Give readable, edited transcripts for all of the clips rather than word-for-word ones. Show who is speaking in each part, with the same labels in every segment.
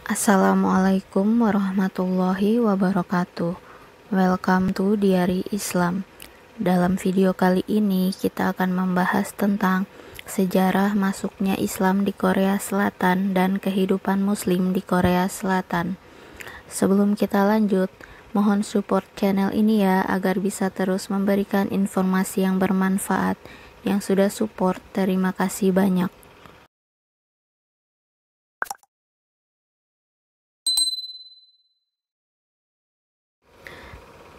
Speaker 1: Assalamualaikum warahmatullahi wabarakatuh. Welcome to Diari Islam. Dalam video kali ini kita akan membahas tentang sejarah masuknya Islam di Korea Selatan dan kehidupan Muslim di Korea Selatan. Sebelum kita lanjut, mohon support channel ini ya agar bisa terus memberikan informasi yang bermanfaat. Yang sudah support, terima kasih banyak.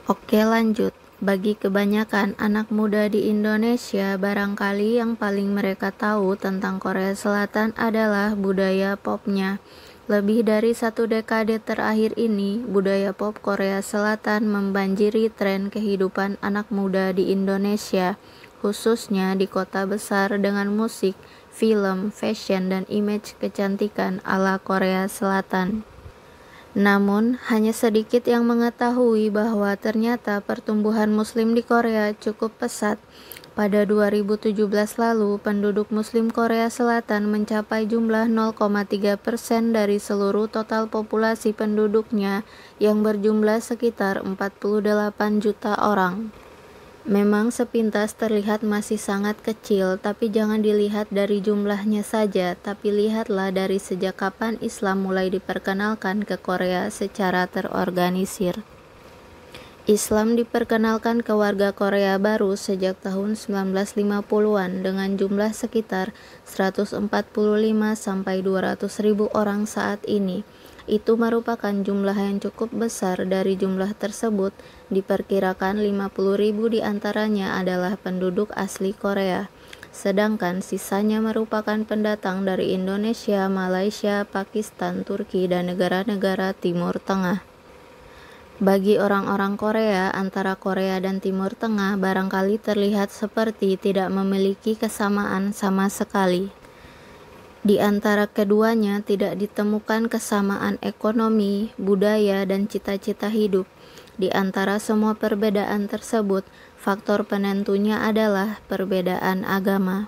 Speaker 1: Oke, lanjut. Bagi kebanyakan anak muda di Indonesia, barangkali yang paling mereka tahu tentang Korea Selatan adalah budaya popnya. Lebih dari 1 dekade terakhir ini, budaya pop Korea Selatan membanjiri tren kehidupan anak muda di Indonesia, khususnya di kota besar dengan musik, film, fashion, dan image kecantikan ala Korea Selatan. Namun, hanya sedikit yang mengetahui bahwa ternyata pertumbuhan Muslim di Korea cukup pesat. Pada 2017 lalu, penduduk Muslim Korea Selatan mencapai jumlah 0,3% dari seluruh total populasi penduduknya yang berjumlah sekitar 48 juta orang. Memang sepintas terlihat masih sangat kecil, tapi jangan dilihat dari jumlahnya saja, tapi lihatlah dari sejak kapan Islam mulai diperkenalkan ke Korea secara terorganisir. Islam diperkenalkan ke warga Korea baru sejak tahun 1950-an dengan jumlah sekitar 145-200 ribu orang saat ini. Itu merupakan jumlah yang cukup besar. Dari jumlah tersebut, diperkirakan 50.000 diantaranya adalah penduduk asli Korea, sedangkan sisanya merupakan pendatang dari Indonesia, Malaysia, Pakistan, Turki, dan negara-negara Timur Tengah. Bagi orang-orang Korea, antara Korea dan Timur Tengah barangkali terlihat seperti tidak memiliki kesamaan sama sekali. Di antara keduanya tidak ditemukan kesamaan ekonomi, budaya, dan cita-cita hidup. Di antara semua perbedaan tersebut, faktor penentunya adalah perbedaan agama.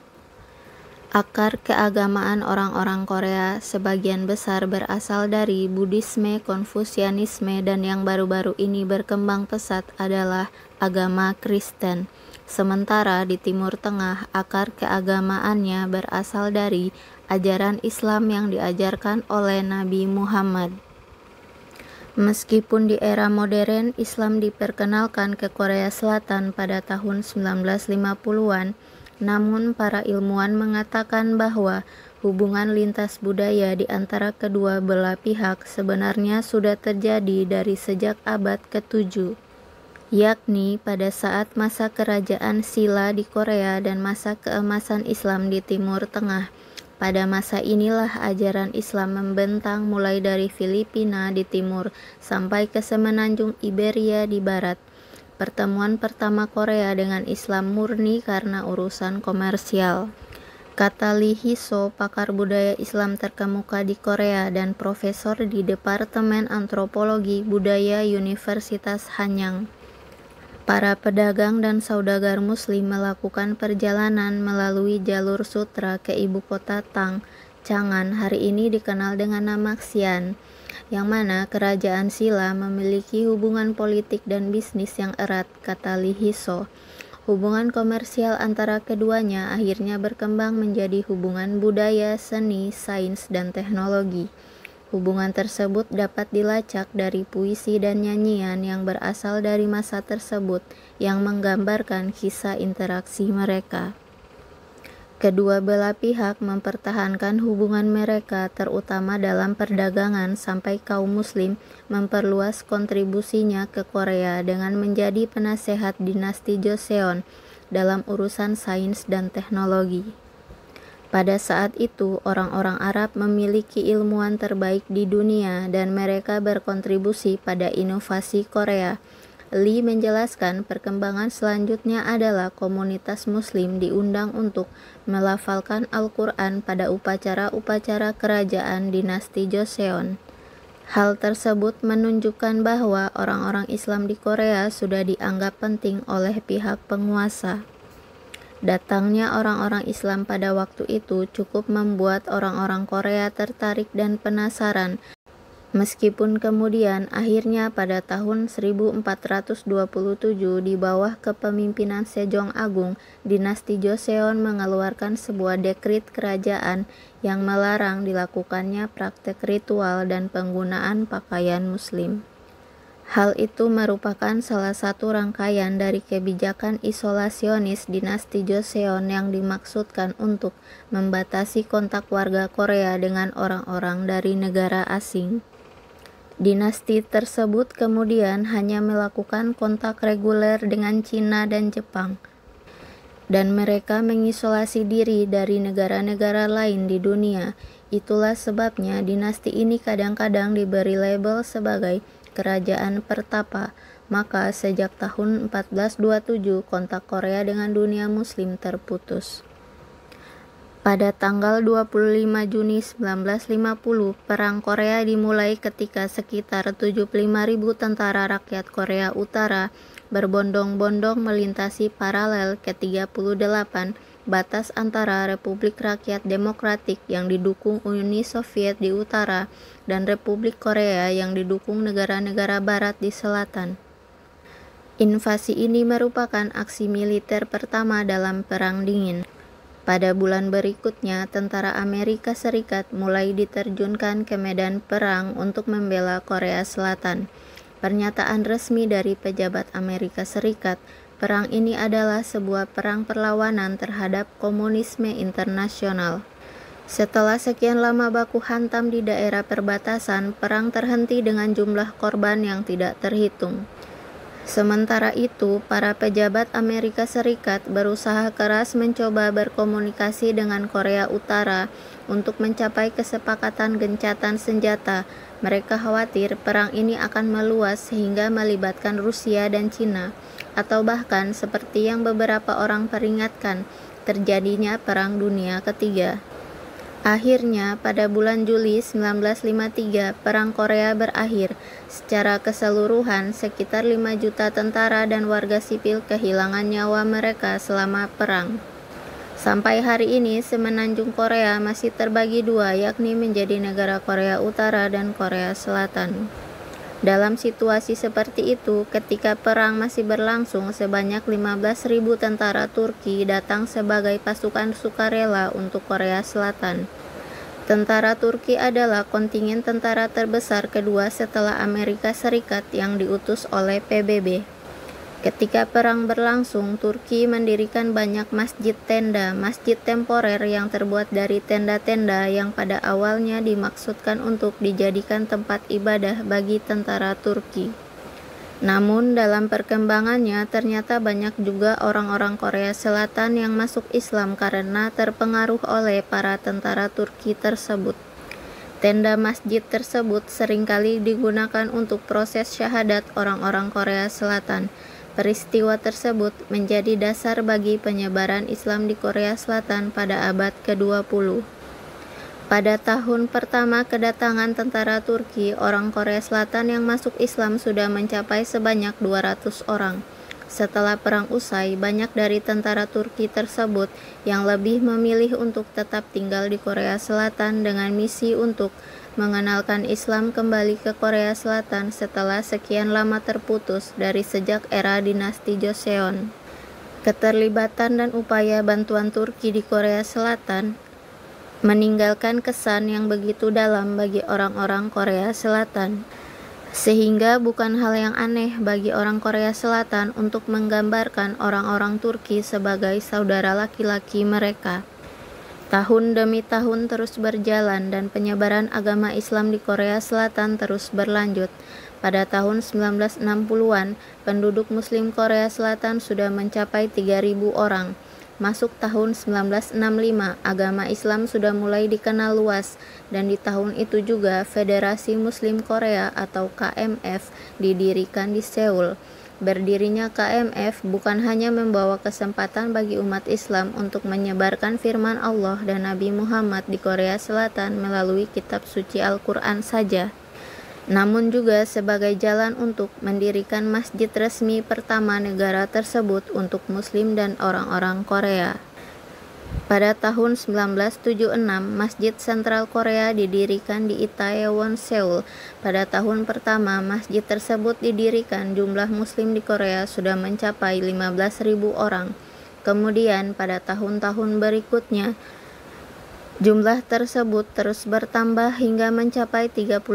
Speaker 1: Akar keagamaan orang-orang Korea sebagian besar berasal dari Buddhisme, Konfusianisme, dan yang baru-baru ini berkembang pesat adalah agama Kristen. Sementara di Timur Tengah, akar keagamaannya berasal dari ajaran Islam yang diajarkan oleh Nabi Muhammad. Meskipun di era modern Islam diperkenalkan ke Korea Selatan pada tahun 1950-an, namun para ilmuwan mengatakan bahwa hubungan lintas budaya di antara kedua belah pihak sebenarnya sudah terjadi dari sejak abad ke-7, yakni pada saat masa kerajaan Silla di Korea dan masa keemasan Islam di Timur Tengah. Pada masa inilah ajaran Islam membentang mulai dari Filipina di timur sampai ke semenanjung Iberia di barat. Pertemuan pertama Korea dengan Islam murni karena urusan komersial. Kata Lee Hee-soo, pakar budaya Islam terkemuka di Korea dan profesor di Departemen Antropologi Budaya Universitas Hanyang. Para pedagang dan saudagar Muslim melakukan perjalanan melalui jalur sutra ke ibu kota Chang'an, hari ini dikenal dengan nama Xi'an, yang mana kerajaan Silla memiliki hubungan politik dan bisnis yang erat, kata Lee Hee-soo. Hubungan komersial antara keduanya akhirnya berkembang menjadi hubungan budaya, seni, sains, dan teknologi. Hubungan tersebut dapat dilacak dari puisi dan nyanyian yang berasal dari masa tersebut yang menggambarkan kisah interaksi mereka. Kedua belah pihak mempertahankan hubungan mereka terutama dalam perdagangan sampai kaum Muslim memperluas kontribusinya ke Korea dengan menjadi penasehat dinasti Joseon dalam urusan sains dan teknologi. Pada saat itu, orang-orang Arab memiliki ilmuwan terbaik di dunia dan mereka berkontribusi pada inovasi Korea. Lee menjelaskan perkembangan selanjutnya adalah komunitas Muslim diundang untuk melafalkan Al-Quran pada upacara-upacara kerajaan dinasti Joseon. Hal tersebut menunjukkan bahwa orang-orang Islam di Korea sudah dianggap penting oleh pihak penguasa. Datangnya orang-orang Islam pada waktu itu cukup membuat orang-orang Korea tertarik dan penasaran Meskipun kemudian akhirnya pada tahun 1427 di bawah kepemimpinan Sejong Agung, dinasti Joseon mengeluarkan sebuah dekrit kerajaan yang melarang dilakukannya praktek ritual dan penggunaan pakaian muslim. Hal itu merupakan salah satu rangkaian dari kebijakan isolasionis dinasti Joseon yang dimaksudkan untuk membatasi kontak warga Korea dengan orang-orang dari negara asing. Dinasti tersebut kemudian hanya melakukan kontak reguler dengan Cina dan Jepang, dan mereka mengisolasi diri dari negara-negara lain di dunia. Itulah sebabnya dinasti ini kadang-kadang diberi label sebagai kerajaan pertapa. Maka sejak tahun 1427 kontak Korea dengan dunia muslim terputus. Pada tanggal 25 Juni 1950, Perang Korea dimulai ketika sekitar 75.000 tentara rakyat Korea Utara berbondong-bondong melintasi paralel ke-38 batas antara Republik Rakyat Demokratik yang didukung Uni Soviet di utara dan Republik Korea yang didukung negara-negara barat di selatan. Invasi ini merupakan aksi militer pertama dalam Perang Dingin. Pada bulan berikutnya, tentara Amerika Serikat mulai diterjunkan ke medan perang untuk membela Korea Selatan. Pernyataan resmi dari pejabat Amerika Serikat, perang ini adalah sebuah perang perlawanan terhadap komunisme internasional. Setelah sekian lama baku hantam di daerah perbatasan, perang terhenti dengan jumlah korban yang tidak terhitung. Sementara itu, para pejabat Amerika Serikat berusaha keras mencoba berkomunikasi dengan Korea Utara untuk mencapai kesepakatan gencatan senjata. Mereka khawatir perang ini akan meluas sehingga melibatkan Rusia dan Cina, atau bahkan seperti yang beberapa orang peringatkan, terjadinya Perang Dunia Ketiga. Akhirnya, pada bulan Juli 1953, Perang Korea berakhir. Secara keseluruhan, sekitar 5 juta tentara dan warga sipil kehilangan nyawa mereka selama perang. Sampai hari ini, semenanjung Korea masih terbagi dua, yakni menjadi negara Korea Utara dan Korea Selatan. Dalam situasi seperti itu, ketika perang masih berlangsung, sebanyak 15.000 tentara Turki datang sebagai pasukan sukarela untuk Korea Selatan. Tentara Turki adalah kontingen tentara terbesar kedua setelah Amerika Serikat yang diutus oleh PBB. Ketika perang berlangsung, Turki mendirikan banyak masjid tenda, masjid temporer yang terbuat dari tenda-tenda yang pada awalnya dimaksudkan untuk dijadikan tempat ibadah bagi tentara Turki. Namun dalam perkembangannya ternyata banyak juga orang-orang Korea Selatan yang masuk Islam karena terpengaruh oleh para tentara Turki tersebut. Tenda masjid tersebut seringkali digunakan untuk proses syahadat orang-orang Korea Selatan. Peristiwa tersebut menjadi dasar bagi penyebaran Islam di Korea Selatan pada abad ke-20. Pada tahun pertama kedatangan tentara Turki, orang Korea Selatan yang masuk Islam sudah mencapai sebanyak 200 orang. Setelah perang usai, banyak dari tentara Turki tersebut yang lebih memilih untuk tetap tinggal di Korea Selatan dengan misi untuk mengenalkan Islam kembali ke Korea Selatan setelah sekian lama terputus dari sejak era dinasti Joseon. Keterlibatan dan upaya bantuan Turki di Korea Selatan meninggalkan kesan yang begitu dalam bagi orang-orang Korea Selatan, sehingga bukan hal yang aneh bagi orang Korea Selatan untuk menggambarkan orang-orang Turki sebagai saudara laki-laki mereka. Tahun demi tahun terus berjalan dan penyebaran agama Islam di Korea Selatan terus berlanjut. Pada tahun 1960-an, penduduk Muslim Korea Selatan sudah mencapai 3.000 orang. Masuk tahun 1965, agama Islam sudah mulai dikenal luas, dan di tahun itu juga Federasi Muslim Korea atau KMF didirikan di Seoul. Berdirinya KMF bukan hanya membawa kesempatan bagi umat Islam untuk menyebarkan firman Allah dan Nabi Muhammad di Korea Selatan melalui kitab suci Al-Quran saja, namun juga sebagai jalan untuk mendirikan masjid resmi pertama negara tersebut untuk Muslim dan orang-orang Korea. Pada tahun 1976, Masjid Sentral Korea didirikan di Itaewon, Seoul. Pada tahun pertama masjid tersebut didirikan, jumlah Muslim di Korea sudah mencapai 15.000 orang. Kemudian pada tahun-tahun berikutnya, jumlah tersebut terus bertambah hingga mencapai 35.000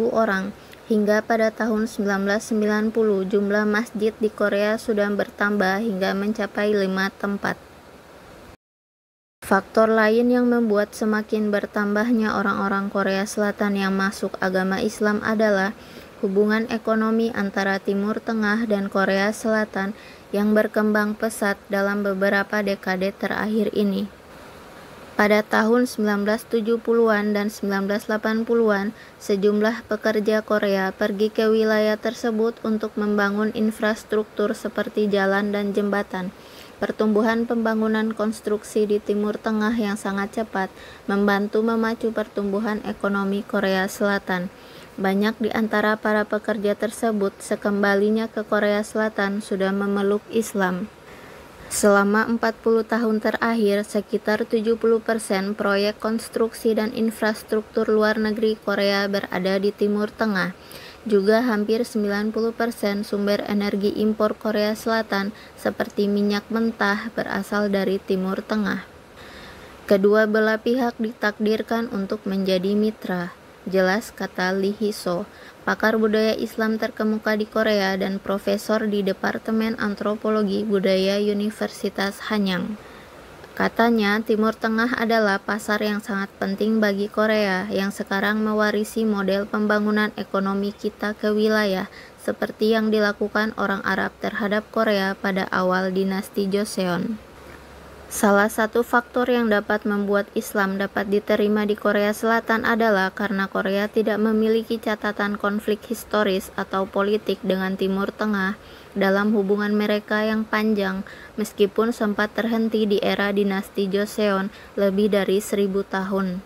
Speaker 1: orang. Hingga pada tahun 1990, jumlah masjid di Korea sudah bertambah hingga mencapai 5 tempat. Faktor lain yang membuat semakin bertambahnya orang-orang Korea Selatan yang masuk agama Islam adalah hubungan ekonomi antara Timur Tengah dan Korea Selatan yang berkembang pesat dalam beberapa dekade terakhir ini. Pada tahun 1970-an dan 1980-an, sejumlah pekerja Korea pergi ke wilayah tersebut untuk membangun infrastruktur seperti jalan dan jembatan. Pertumbuhan pembangunan konstruksi di Timur Tengah yang sangat cepat membantu memacu pertumbuhan ekonomi Korea Selatan. Banyak di antara para pekerja tersebut sekembalinya ke Korea Selatan sudah memeluk Islam. Selama 40 tahun terakhir, sekitar 70% proyek konstruksi dan infrastruktur luar negeri Korea berada di Timur Tengah. Juga hampir 90% sumber energi impor Korea Selatan seperti minyak mentah berasal dari Timur Tengah. Kedua belah pihak ditakdirkan untuk menjadi mitra, jelas kata Lee Hee-so, pakar budaya Islam terkemuka di Korea dan profesor di Departemen Antropologi Budaya Universitas Hanyang. Katanya, Timur Tengah adalah pasar yang sangat penting bagi Korea yang sekarang mewarisi model pembangunan ekonomi kita ke wilayah seperti yang dilakukan orang Arab terhadap Korea pada awal dinasti Joseon. Salah satu faktor yang dapat membuat Islam dapat diterima di Korea Selatan adalah karena Korea tidak memiliki catatan konflik historis atau politik dengan Timur Tengah dalam hubungan mereka yang panjang, meskipun sempat terhenti di era dinasti Joseon lebih dari 1000 tahun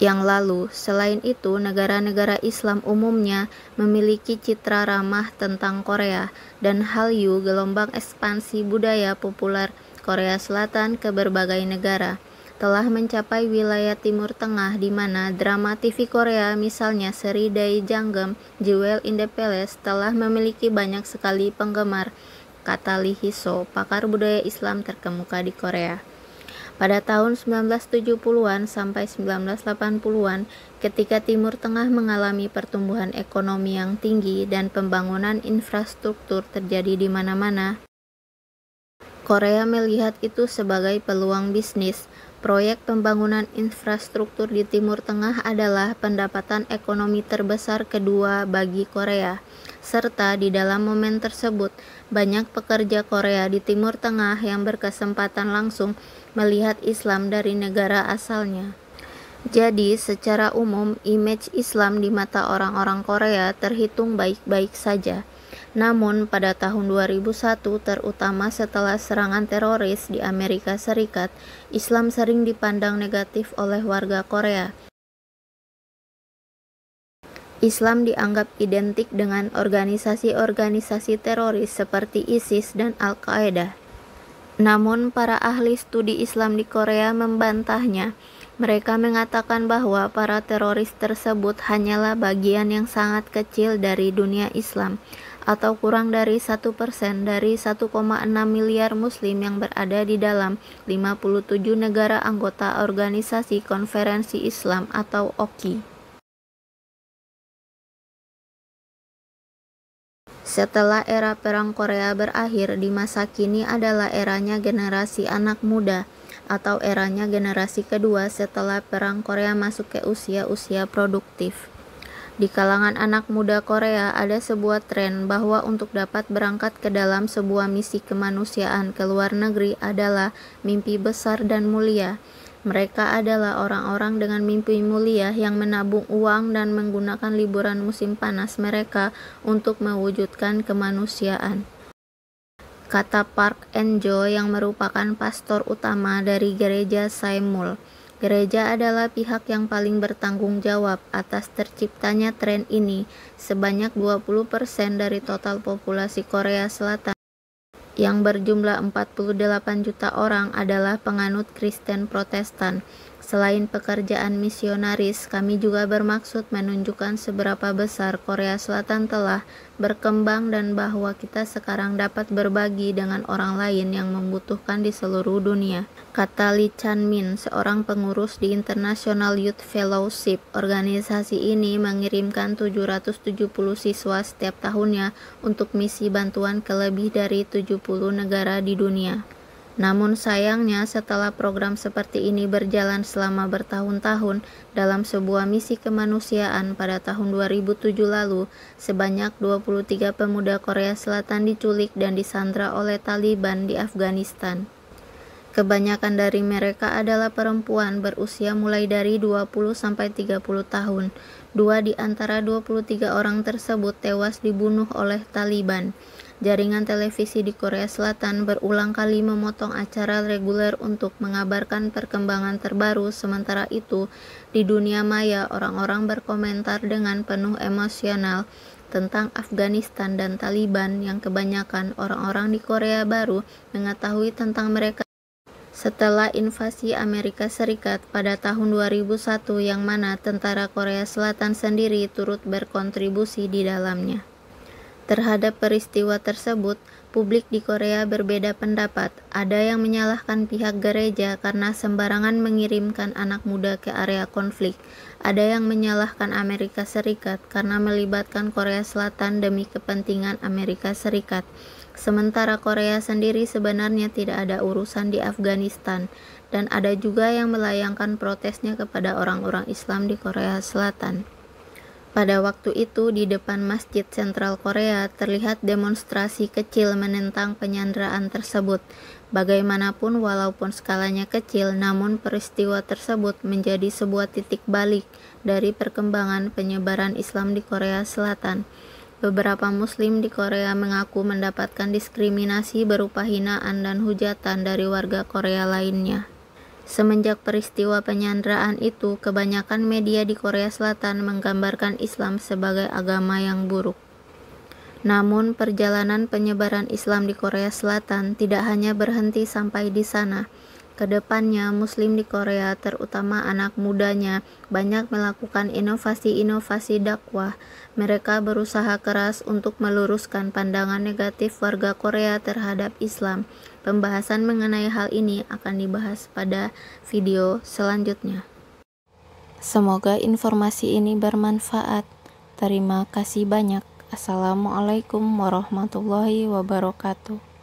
Speaker 1: yang lalu. Selain itu, negara-negara Islam umumnya memiliki citra ramah tentang Korea, dan Hallyu, gelombang ekspansi budaya populer Korea Selatan ke berbagai negara, telah mencapai wilayah Timur Tengah di mana drama TV Korea misalnya seri Daejanggam, Jewel in the Palace telah memiliki banyak sekali penggemar, kata Lee Hee-so, pakar budaya Islam terkemuka di Korea. Pada tahun 1970-an sampai 1980-an, ketika Timur Tengah mengalami pertumbuhan ekonomi yang tinggi dan pembangunan infrastruktur terjadi di mana-mana, Korea melihat itu sebagai peluang bisnis. Proyek pembangunan infrastruktur di Timur Tengah adalah pendapatan ekonomi terbesar kedua bagi Korea. Serta di dalam momen tersebut, banyak pekerja Korea di Timur Tengah yang berkesempatan langsung melihat Islam dari negara asalnya. Jadi, secara umum, image Islam di mata orang-orang Korea terhitung baik-baik saja. Namun, pada tahun 2001, terutama setelah serangan teroris di Amerika Serikat, Islam sering dipandang negatif oleh warga Korea. Islam dianggap identik dengan organisasi-organisasi teroris seperti ISIS dan Al-Qaeda. Namun, para ahli studi Islam di Korea membantahnya. Mereka mengatakan bahwa para teroris tersebut hanyalah bagian yang sangat kecil dari dunia Islam, atau kurang dari 1% dari 1,6 miliar Muslim yang berada di dalam 57 negara anggota Organisasi Konferensi Islam atau OKI. Setelah era Perang Korea berakhir, di masa kini adalah eranya generasi anak muda, atau eranya generasi kedua setelah Perang Korea masuk ke usia-usia produktif. Di kalangan anak muda Korea ada sebuah tren bahwa untuk dapat berangkat ke dalam sebuah misi kemanusiaan ke luar negeri adalah mimpi besar dan mulia. Mereka adalah orang-orang dengan mimpi mulia yang menabung uang dan menggunakan liburan musim panas mereka untuk mewujudkan kemanusiaan, kata Park En-jo yang merupakan pastor utama dari gereja Saemul. Gereja adalah pihak yang paling bertanggung jawab atas terciptanya tren ini. Sebanyak 20% dari total populasi Korea Selatan yang berjumlah 48 juta orang adalah penganut Kristen Protestan. Selain pekerjaan misionaris, kami juga bermaksud menunjukkan seberapa besar Korea Selatan telah berkembang dan bahwa kita sekarang dapat berbagi dengan orang lain yang membutuhkan di seluruh dunia, kata Lee Chan-min, seorang pengurus di International Youth Fellowship. Organisasi ini mengirimkan 770 siswa setiap tahunnya untuk misi bantuan ke lebih dari 70 negara di dunia. Namun sayangnya, setelah program seperti ini berjalan selama bertahun-tahun dalam sebuah misi kemanusiaan pada tahun 2007 lalu, sebanyak 23 pemuda Korea Selatan diculik dan disandra oleh Taliban di Afghanistan. Kebanyakan dari mereka adalah perempuan berusia mulai dari 20 sampai 30 tahun. 2 di antara 23 orang tersebut tewas dibunuh oleh Taliban. Jaringan televisi di Korea Selatan berulang kali memotong acara reguler untuk mengabarkan perkembangan terbaru. Sementara itu, di dunia maya, orang-orang berkomentar dengan penuh emosional tentang Afghanistan dan Taliban yang kebanyakan orang-orang di Korea baru mengetahui tentang mereka setelah invasi Amerika Serikat pada tahun 2001, yang mana tentara Korea Selatan sendiri turut berkontribusi di dalamnya. Terhadap peristiwa tersebut, publik di Korea berbeda pendapat. Ada yang menyalahkan pihak gereja karena sembarangan mengirimkan anak muda ke area konflik. Ada yang menyalahkan Amerika Serikat karena melibatkan Korea Selatan demi kepentingan Amerika Serikat. Sementara Korea sendiri sebenarnya tidak ada urusan di Afghanistan, dan ada juga yang melayangkan protesnya kepada orang-orang Islam di Korea Selatan. Pada waktu itu, di depan Masjid Sentral Korea terlihat demonstrasi kecil menentang penyanderaan tersebut. Bagaimanapun, walaupun skalanya kecil, namun peristiwa tersebut menjadi sebuah titik balik dari perkembangan penyebaran Islam di Korea Selatan. Beberapa Muslim di Korea mengaku mendapatkan diskriminasi berupa hinaan dan hujatan dari warga Korea lainnya. Semenjak peristiwa penyanderaan itu, kebanyakan media di Korea Selatan menggambarkan Islam sebagai agama yang buruk. Namun, perjalanan penyebaran Islam di Korea Selatan tidak hanya berhenti sampai di sana. Kedepannya, Muslim di Korea, terutama anak mudanya, banyak melakukan inovasi-inovasi dakwah. Mereka berusaha keras untuk meluruskan pandangan negatif warga Korea terhadap Islam. Pembahasan mengenai hal ini akan dibahas pada video selanjutnya. Semoga informasi ini bermanfaat. Terima kasih banyak. Assalamualaikum warahmatullahi wabarakatuh.